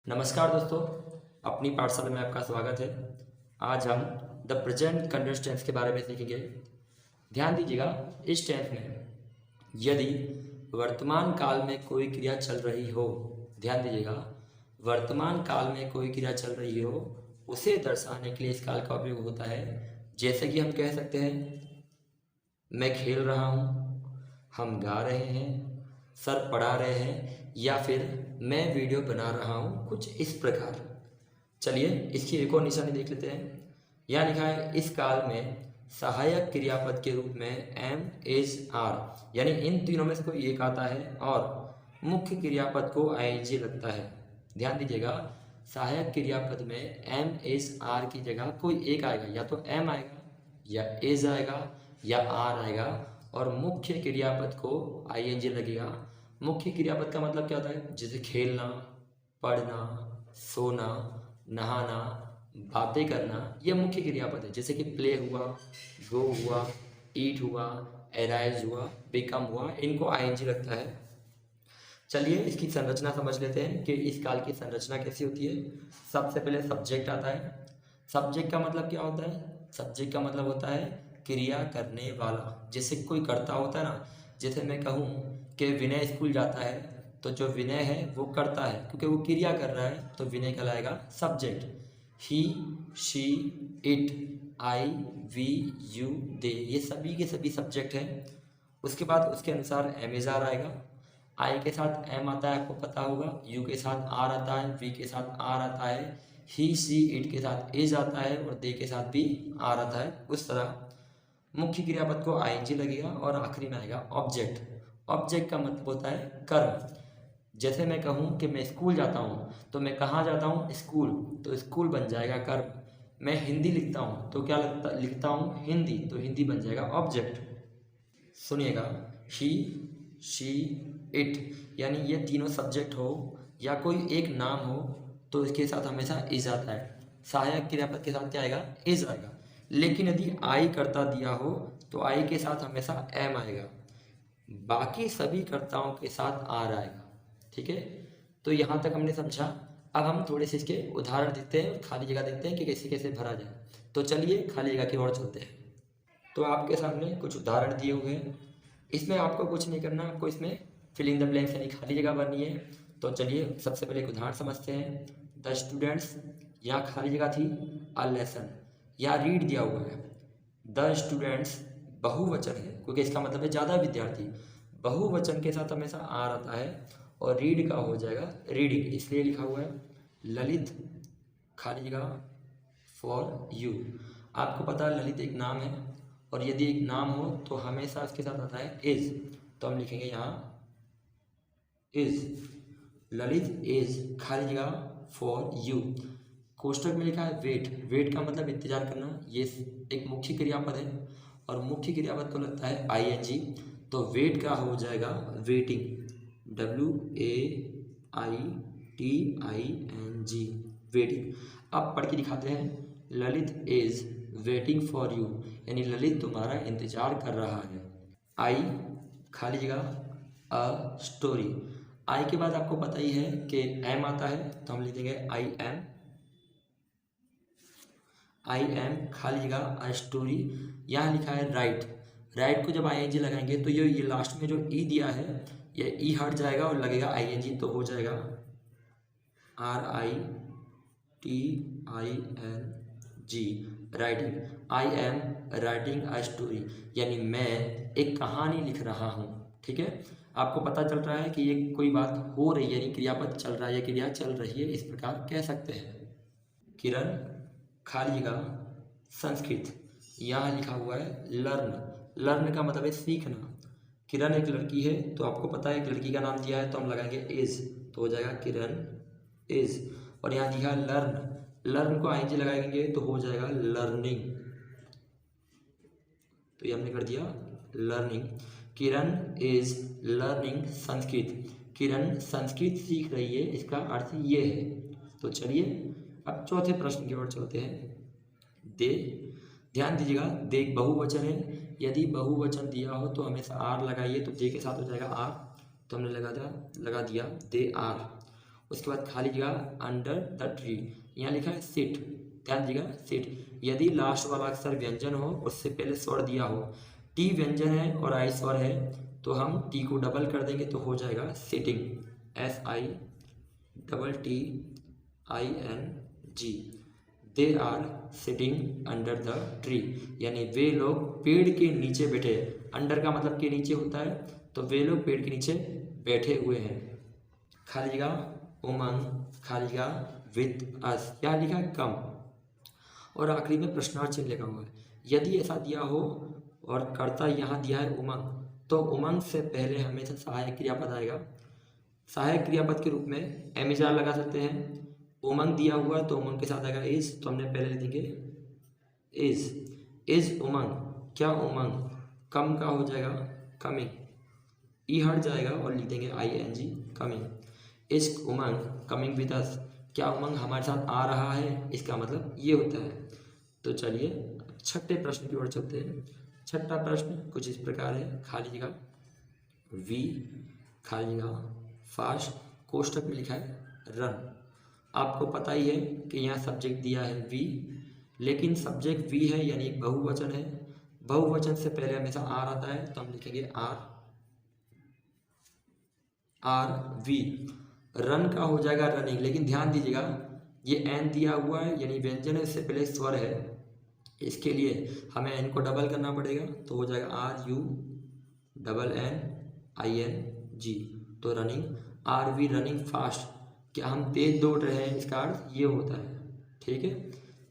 नमस्कार दोस्तों, अपनी पाठशाला में आपका स्वागत है। आज हम द प्रेजेंट कंटिन्यूअस टेंस के बारे में सीखेंगे। ध्यान दीजिएगा, इस टेंस में यदि वर्तमान काल में कोई क्रिया चल रही हो, ध्यान दीजिएगा, वर्तमान काल में कोई क्रिया चल रही हो, उसे दर्शाने के लिए इस काल का उपयोग होता है। जैसे कि हम कह सकते हैं, मैं खेल रहा हूँ, हम गा रहे हैं, सर पढ़ा रहे हैं, या फिर मैं वीडियो बना रहा हूँ, कुछ इस प्रकार। चलिए इसकी एक और निशानी देख लेते हैं। यहाँ लिखा है, इस काल में सहायक क्रियापद के रूप में एम, इज, आर, यानी इन तीनों में से कोई एक आता है और मुख्य क्रियापद को आईएनजी लगता है। ध्यान दीजिएगा, सहायक क्रियापद में एम, इज, आर की जगह कोई एक आएगा, या तो एम आएगा, या इज आएगा, या आर आएगा, और मुख्य क्रियापद को आईएनजी लगेगा। मुख्य क्रियापद का मतलब क्या होता है? जैसे खेलना, पढ़ना, सोना, नहाना, बातें करना, यह मुख्य क्रियापद है। जैसे कि प्ले हुआ, गो हुआ, ईट हुआ, एराइज हुआ, बिकम हुआ, इनको आईएनजी लगता है। चलिए इसकी संरचना समझ लेते हैं कि इस काल की संरचना कैसी होती है। सबसे पहले सब्जेक्ट आता है। सब्जेक्ट का मतलब क्या होता है? सब्जेक्ट का मतलब होता है क्रिया करने वाला। जैसे कोई करता होता है ना, जैसे मैं कहूँ कि विनय स्कूल जाता है, तो जो विनय है वो करता है क्योंकि वो क्रिया कर रहा है, तो विनय कहलाएगा subject. He, she, it, I, we, you, they, ये सभी के सभी सब्जेक्ट हैं। उसके बाद उसके अनुसार एमेजार आएगा। आई के साथ एम आता है, आपको पता होगा। यू के साथ आर आता है, वी के साथ आर आता है, ही, सी, इट के साथ इज आता है, और दे के साथ भी आर आता है। उस तरह मुख्य क्रियापद को आईएनजी लगेगा और आखिरी में आएगा ऑब्जेक्ट। ऑब्जेक्ट का मतलब होता है कर्म। जैसे मैं कहूँ कि मैं स्कूल जाता हूँ, तो मैं कहाँ जाता हूँ? स्कूल, तो स्कूल बन जाएगा कर्म। मैं हिंदी लिखता हूँ, तो क्या लिखता हूँ? हिंदी, तो हिंदी बन जाएगा ऑब्जेक्ट। सुनिएगा, ही, शी, इट, यानी ये तीनों सब्जेक्ट हो या कोई एक नाम हो, तो इसके साथ हमेशा इज आता है। सहायक क्रियापद के साथ क्या आएगा? इज आएगा। लेकिन यदि आई कर्ता दिया हो, तो आई के साथ हमेशा एम आएगा। बाकी सभी कर्ताओं के साथ आर आएगा। ठीक है, तो यहाँ तक हमने समझा। अब हम थोड़े से इसके उदाहरण देखते हैं, खाली जगह देखते हैं कि कैसे कैसे भरा जाए। तो चलिए खाली जगह की ओर चलते हैं। तो आपके सामने कुछ उदाहरण दिए हुए हैं। इसमें आपको कुछ नहीं करना, आपको इसमें फिलिंग द ब्लैंक्स यानी खाली जगह भरनी है। तो चलिए सबसे पहले एक उदाहरण समझते हैं। द स्टूडेंट्स, यहाँ खाली जगह थी, अ लेसन, यहाँ रीड दिया हुआ है। द स्टूडेंट्स बहुवचन है क्योंकि इसका मतलब है ज़्यादा विद्यार्थी। बहुवचन के साथ हमेशा आर आता है, और रीड का हो जाएगा रीडिंग, इसलिए लिखा हुआ है। ललित, खाली जगह, फॉर यू। आपको पता है ललित एक नाम है, और यदि एक नाम हो तो हमेशा इसके साथ आता है इज, तो हम लिखेंगे यहाँ इज। ललित इज, खाली जगह, फॉर यू। कोष्टक में लिखा है वेट। वेट का मतलब इंतजार करना, ये एक मुख्य क्रियापद है, और मुख्य क्रियापद को लगता है आईएनजी, तो वेट का हो जाएगा वेटिंग, WAITING, वेटिंग। अब पढ़ के दिखाते हैं। Lalit is waiting for you, यानी ललित तुम्हारा इंतजार कर रहा है। आई, खाली जगह, अ स्टोरी। आई के बाद आपको पता ही है कि एम आता है, तो हम लिखेंगे आई एम। आई एम, खाली जगह, अ स्टोरी। यहाँ लिखा है राइट। राइट को जब आईएनजी लगाएंगे तो ये लास्ट में जो ई दिया है, ये ई हट जाएगा और लगेगा आईएनजी, तो हो जाएगा RITING, writing. I am writing a story, यानी मैं एक कहानी लिख रहा हूँ। ठीक है, आपको पता चल रहा है कि ये कोई बात हो रही है, यानी क्रियापद चल रहा है या क्रिया चल रही है, इस प्रकार कह सकते हैं। किरण, खाली जगह, संस्कृत, यहाँ लिखा हुआ है लर्न। लर्न का मतलब है सीखना। किरण एक लड़की है, तो आपको पता है एक लड़की का नाम दिया है, तो हम लगाएंगे इज, तो हो जाएगा किरण इज। और यहाँ लिखा है लर्न, लर्न को आईएनजी लगाएंगे तो हो जाएगा लर्निंग, तो ये हमने कर दिया learning. Kiran is learning Sanskrit, Kiran Sanskrit सीख रही है, इसका अर्थ ये है। तो चलिए अब चौथे प्रश्न की ओर चलते हैं। दे, ध्यान दीजिएगा, दे एक बहुवचन है। यदि बहुवचन दिया हो तो हमेशा आर लगाइए, तो दे के साथ हो जाएगा आर, तो हमने लगा दिया दे आर। उसके बाद खाली जगह अंडर द ट्री, यहाँ लिखा है सिट, ध्यान दीजिएगा सिट। यदि लास्ट वाला अक्षर व्यंजन हो, उससे पहले स्वर दिया हो, टी व्यंजन है और आई स्वर है, तो हम टी को डबल कर देंगे तो हो जाएगा sitting, SITTING। They are sitting under the tree, यानी वे लोग पेड़ के नीचे बैठे, अंडर का मतलब के नीचे होता है, तो वे लोग पेड़ के नीचे बैठे हुए हैं। खाली जगह उमंग, खाली जगह विद अस, क्या लिखा है कम, और आखिरी में प्रश्नार्थ चिन्ह लिखा हुआ है। यदि ऐसा दिया हो और कर्ता यहाँ दिया है उमंग, तो उमंग से पहले हमेशा सहायक क्रियापद आएगा। सहायक क्रियापद के रूप में एमिजार लगा सकते हैं। उमंग दिया हुआ है तो उमंग के साथ आएगा इज, तो हमने पहले लिख देंगे इज उमंग, क्या उमंग, कम का हो जाएगा कमिंग, ई हट जाएगा और लिख देंगे ING coming. Is Umang coming with us, क्या उमंग हमारे साथ आ रहा है, इसका मतलब ये होता है। तो चलिए छठे प्रश्न की ओर चलते हैं। छठा प्रश्न कुछ इस प्रकार है, खाली जगह वी, खाली जगह फास्ट, कोष्टक में लिखा है रन। आपको पता ही है कि यहाँ सब्जेक्ट दिया है वी, लेकिन सब्जेक्ट वी है यानी एक बहुवचन है, बहुवचन से पहले हमेशा आर आता है, तो हम लिखेंगे आर वी। रन का हो जाएगा रनिंग, लेकिन ध्यान दीजिएगा ये एन दिया हुआ है यानी व्यंजन है, इससे पहले स्वर है, इसके लिए हमें एन को डबल करना पड़ेगा, तो हो जाएगा RUNNING, तो रनिंग, RV रनिंग फास्ट, क्या हम तेज दौड़ रहे हैं, इसका अर्थ ये होता है। ठीक है,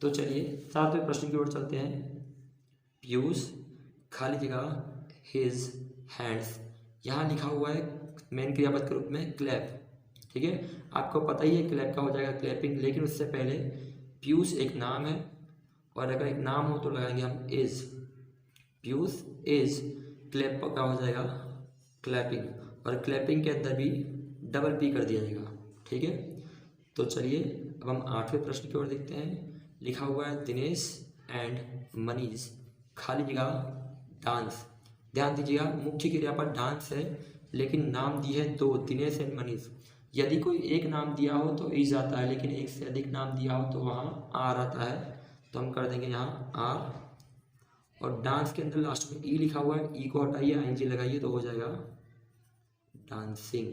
तो चलिए सातवें प्रश्न की ओर चलते हैं। पीयूष, खाली जगह हिज हैंड्स, यहाँ लिखा हुआ है मेन क्रियापद के रूप में क्लैप। ठीक है, आपको पता ही है क्लैप का हो जाएगा क्लैपिंग, लेकिन उससे पहले पीयूष एक नाम है, और अगर एक नाम हो तो लगाएंगे हम इज, पीयूष इज, क्लैप का हो जाएगा क्लैपिंग, और क्लैपिंग के अंदर भी डबल पी कर दिया जाएगा। ठीक है, तो चलिए अब हम आठवें प्रश्न की ओर देखते हैं। लिखा हुआ है दिनेश एंड मनीष, खाली जगह डांस। ध्यान दीजिएगा मुख्य क्रियापद डांस है, लेकिन नाम दी है दो, दिनेश एंड मनीष। यदि कोई एक नाम दिया हो तो इज आता है, लेकिन एक से अधिक नाम दिया हो तो वहाँ आर आता है, तो हम कर देंगे यहाँ आर, और डांस के अंदर लास्ट में ई लिखा हुआ है, ई को हटाइए ING लगाइए तो हो जाएगा डांसिंग।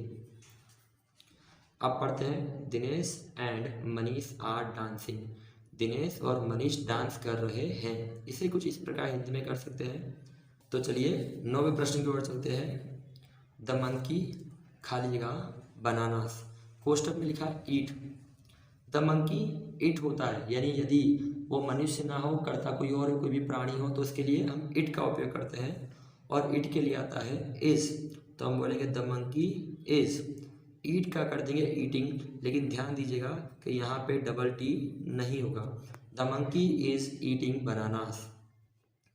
अब पढ़ते हैं Dinesh and Manish are dancing, Dinesh और मनीष डांस कर रहे हैं। इसे कुछ इस प्रकार हिंदी में कर सकते हैं। तो चलिए नौवें प्रश्न की ओर चलते हैं। द मंकी, खाली जगह बनानास, कोष्टक में लिखा ईट। द मंकी इट होता है, यानी यदि वो मनुष्य ना हो, कर्ता कोई और कोई भी प्राणी हो, तो उसके लिए हम इट का उपयोग करते हैं, और इट के लिए आता है इज, तो हम बोलेंगे द मंकी इज। ईट का कर देंगे ईटिंग, लेकिन ध्यान दीजिएगा कि यहाँ पे डबल टी नहीं होगा, the monkey is eating bananas.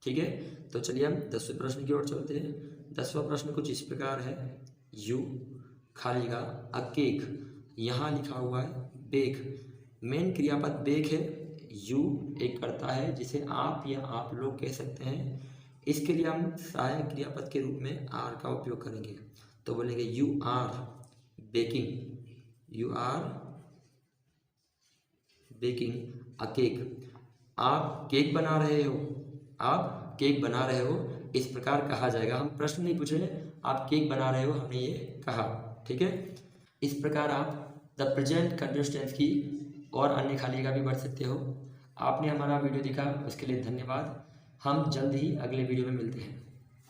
ठीक है, तो चलिए हम 10वें प्रश्न की ओर चलते हैं। 10वां प्रश्न कुछ इस प्रकार है। यू, खाली जगह अ केक, यहाँ लिखा हुआ है बेक, मेन क्रियापद बेक है, यू एक कर्ता है जिसे आप या आप लोग कह सकते हैं, इसके लिए हम सहायक क्रियापद के रूप में आर का उपयोग करेंगे, तो बोलेंगे you are baking, you are baking a cake, आप केक बना रहे हो, आप केक बना रहे हो, इस प्रकार कहा जाएगा। हम प्रश्न नहीं पूछ रहे, आप केक बना रहे हो, हमने ये कहा। ठीक है, इस प्रकार आप द प्रेजेंट कंटिन्यूअस टेंस की और अन्य खाली जगह भी बढ़ सकते हो। आपने हमारा वीडियो देखा उसके लिए धन्यवाद। हम जल्द ही अगले वीडियो में मिलते हैं।